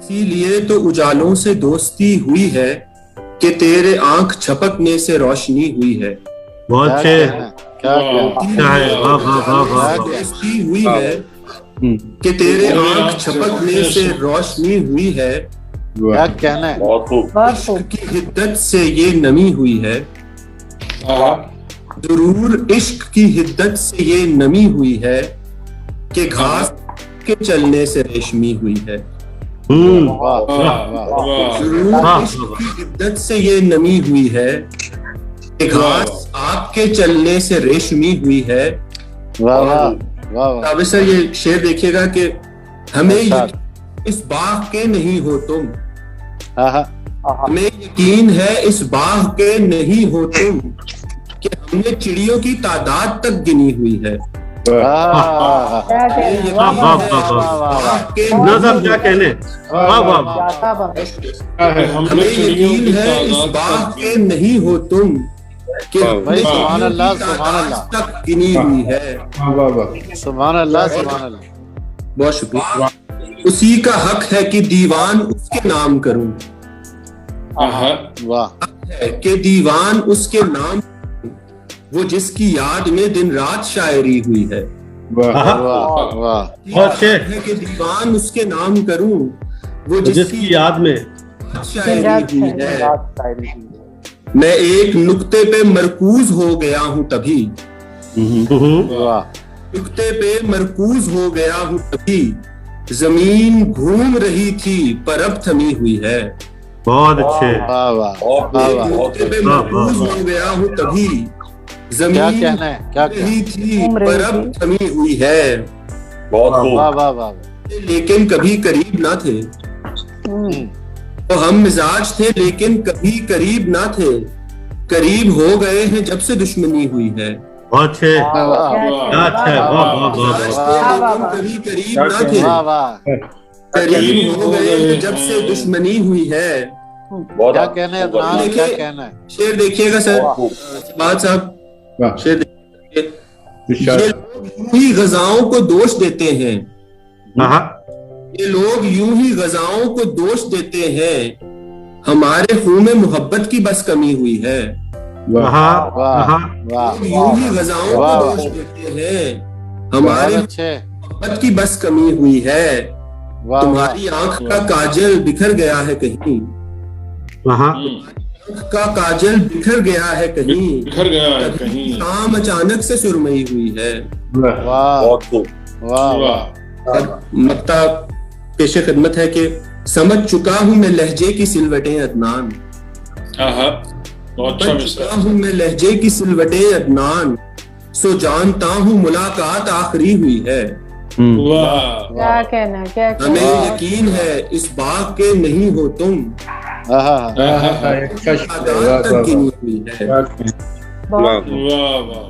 इसीलिए तो उजालों से दोस्ती हुई है कि तेरे आंख झपकने से रोशनी हुई है। बहुत अच्छे। क्या क्या है, वाह वाह वाह वाह। दोस्ती हुई है कि तेरे आंख झपकने से रोशनी हुई है। क्या कहना है। बहुत खूब। इश्क की हिद्दत से ये नमी हुई है। जरूर इश्क की हिद्दत से ये नमी हुई है कि घास के चलने से रेशमी हुई है। वाह वाह जरूर इश्क की हिद्दत से ये नमी हुई है कि घास आपके चलने से रेशमी हुई है। वाह वाह वाह। ताबिर सर ये शेर देखिएगा कि हमें इस बाग के नहीं हो तुम, हमें यकीन है इस बाग के नहीं हो तुम कि हमने चिड़ियों की तादाद तक गिनी हुई है। क्या कहने, वाह वाह। हमें यकीन है इस बाग के नहीं हो तुम कि हमने सुभान अल्लाह, चिड़ियों की सुभान अल्लाह। तादाद तक गिनी हुई है। सुभान अल्लाह सुभान अल्लाह। बहुत शुक्रिया। उसी का हक है कि दीवान उसके नाम करूं, वाह है कि दीवान उसके नाम, वो जिसकी याद में दिन रात शायरी हुई है। वाह वाह। बहुत अच्छे। है कि दीवान उसके नाम करूं, वो जिसकी याद में शायरी हुई है। मैं एक नुक्ते पे मरकूज हो गया हूं तभी, वाह नुक्ते पे मरकूज हो गया हूं तभी, जमीन घूम रही थी पर अब थमी हुई है। बहुत अच्छे। वाह वाह। नुक्ते पे मरकूज हो गया हूं तभी, क्या जमीन कहना है, क्या कहना रही थी पर अब थमी हुई है। बहुत है। खूब। वाह वाह वाह। लेकिन कभी करीब ना थे, तो हम मिजाज थे लेकिन कभी करीब ना थे, करीब हो गए हैं जब से दुश्मनी हुई है। बहुत अच्छे। क्या अच्छा है, वाह वाह वाह। लेकिन कभी करीब ना थे, वाह वाह। करीब हो गए हैं जब से दुश्मनी हुई है। क्या कहना है अदनान, क्या कहना है। शेर देखिएगा सर, बात साहब, शेर देखिए। ये लोग यूं ही गजाओं को दोष देते हैं, ये लोग यूं ही गजाओं को दोष देते हैं, हमारे खून में मोहब्बत की बस कमी हुई है। वाह वाह। यूं ही गजाओं को दोष देते हैं, हमारे अच्छे। मोहब्बत की बस कमी हुई है। तुम्हारी आंख का काजल बिखर गया है कहीं, आंख का काजल बिखर गया है कहीं, शाम अचानक से सुरमई हुई है। वाह बहुत खूब। वाह वाह। मक्ता पेशे खिदमत है कि समझ चुका हूं मैं लहजे की सिलवटें अदनान, समझ चुका हूं मैं लहजे की सिलवटें अदनान, सो जानता हूं मुलाकात आखिरी हुई है। क्या कहना, क्या कहना। हमें यकीन है इस बाग के नहीं हो तुम, तादाद तक गिनी हुई है। बहुत वाह वाह।